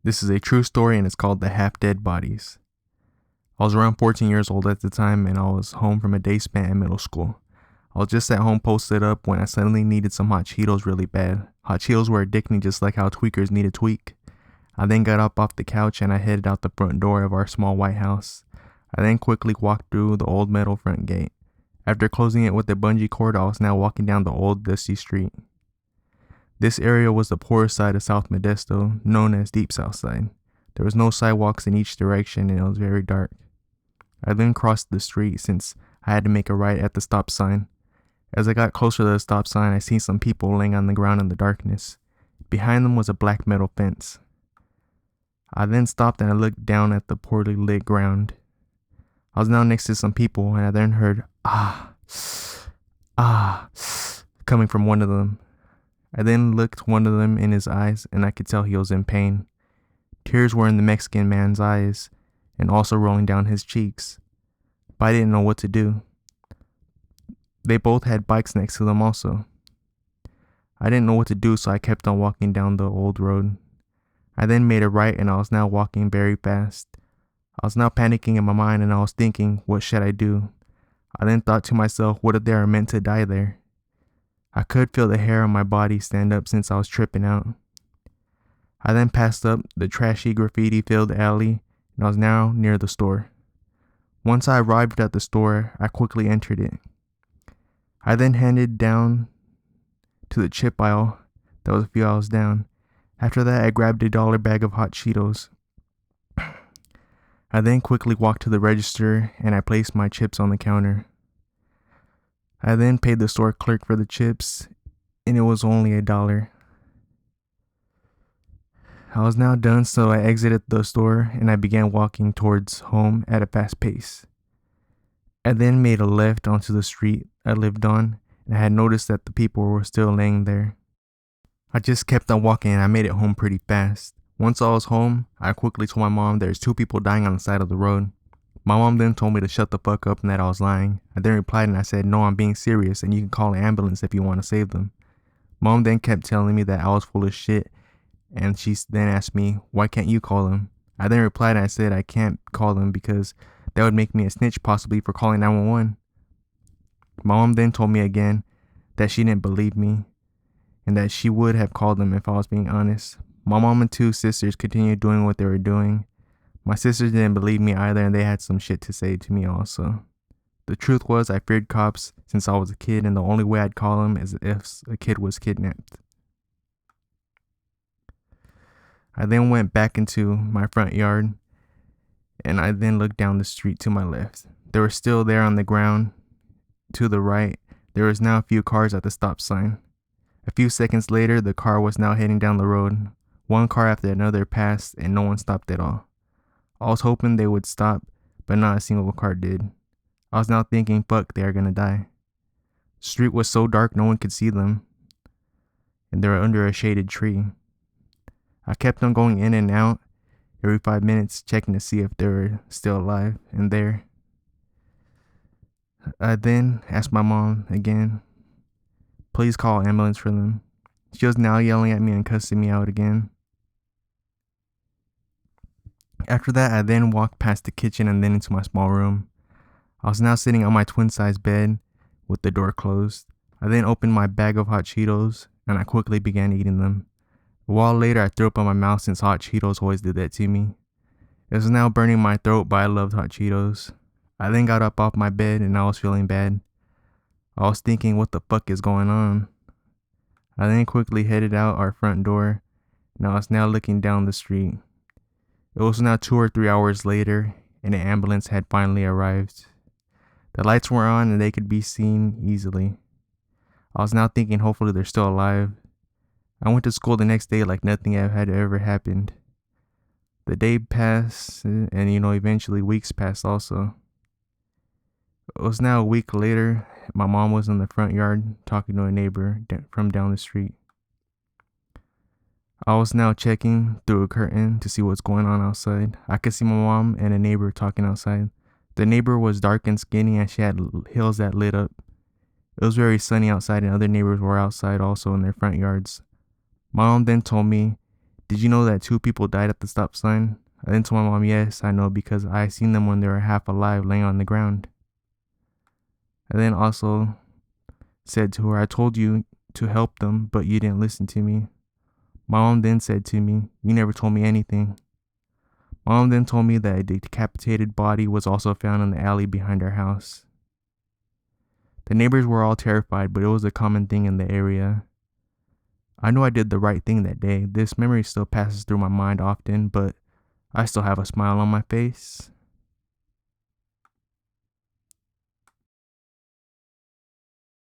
This is a true story and it's called The Half Dead Bodies. I was around 14 years old at the time and I was home from a day spent in middle school. I was just at home posted up when I suddenly needed some hot Cheetos really bad. Hot Cheetos were addicting just like how tweakers need a tweak. I then got up off the couch and I headed out the front door of our small white house. I then quickly walked through the old metal front gate. After closing it with a bungee cord, I was now walking down the old dusty street. This area was the poorest side of South Modesto, known as Deep South Side. There was no sidewalks in each direction and it was very dark. I then crossed the street since I had to make a right at the stop sign. As I got closer to the stop sign, I seen some people laying on the ground in the darkness. Behind them was a black metal fence. I then stopped and I looked down at the poorly lit ground. I was now next to some people and I then heard ah coming from one of them. I then looked one of them in his eyes and I could tell he was in pain. Tears were in the Mexican man's eyes and also rolling down his cheeks. But I didn't know what to do. They both had bikes next to them also. I didn't know what to do, so I kept on walking down the old road. I then made a right and I was now walking very fast. I was now panicking in my mind and I was thinking, what should I do? I then thought to myself, what if they are meant to die there? I could feel the hair on my body stand up since I was tripping out. I then passed up the trashy graffiti-filled alley and I was now near the store. Once I arrived at the store, I quickly entered it. I then headed down to the chip aisle that was a few aisles down. After that, I grabbed a $1 bag of hot Cheetos. I then quickly walked to the register and I placed my chips on the counter. I then paid the store clerk for the chips and it was only $1. I was now done, so I exited the store and I began walking towards home at a fast pace. I then made a left onto the street I lived on and I had noticed that the people were still laying there. I just kept on walking and I made it home pretty fast. Once I was home, I quickly told my mom there's 2 people dying on the side of the road. My mom then told me to shut the fuck up and that I was lying. I then replied and I said, no, I'm being serious and you can call an ambulance if you want to save them. Mom then kept telling me that I was full of shit and she then asked me, why can't you call them? I then replied and I said I can't call them because that would make me a snitch possibly for calling 911. My mom then told me again that she didn't believe me and that she would have called them if I was being honest. My mom and 2 sisters continued doing what they were doing. My sisters didn't believe me either and they had some shit to say to me also. The truth was I feared cops since I was a kid and the only way I'd call them is if a kid was kidnapped. I then went back into my front yard and I then looked down the street to my left. They were still there on the ground. To the right, there was now a few cars at the stop sign. A few seconds later, the car was now heading down the road. One car after another passed and no one stopped at all. I was hoping they would stop, but not a single car did. I was now thinking, fuck, they are gonna die. The street was so dark no one could see them, and they were under a shaded tree. I kept on going in and out every 5 minutes, checking to see if they were still alive and there. I then asked my mom again, please call an ambulance for them. She was now yelling at me and cussing me out again. After that, I then walked past the kitchen and then into my small room. I was now sitting on my twin-size bed with the door closed. I then opened my bag of hot Cheetos and I quickly began eating them. A while later, I threw up in my mouth since hot Cheetos always did that to me. It was now burning my throat, but I loved hot Cheetos. I then got up off my bed and I was feeling bad. I was thinking, what the fuck is going on? I then quickly headed out our front door and I was now looking down the street. It was now 2 or 3 hours later and an ambulance had finally arrived. The lights were on and they could be seen easily. I was now thinking hopefully they're still alive. I went to school the next day like nothing had ever happened. The day passed and eventually weeks passed also. It was now a week later. My mom was in the front yard talking to a neighbor from down the street. I was now checking through a curtain to see what's going on outside. I could see my mom and a neighbor talking outside. The neighbor was dark and skinny and she had hills that lit up. It was very sunny outside and other neighbors were outside also in their front yards. My mom then told me Did you know that 2 people died at the stop sign? I then told my mom, yes, I know because I seen them when they were half alive laying on the ground. I then also said to her, I told you to help them, but you didn't listen to me. My mom then said to me, you never told me anything. My mom then told me that a decapitated body was also found in the alley behind our house. The neighbors were all terrified, but it was a common thing in the area. I know I did the right thing that day. This memory still passes through my mind often, but I still have a smile on my face.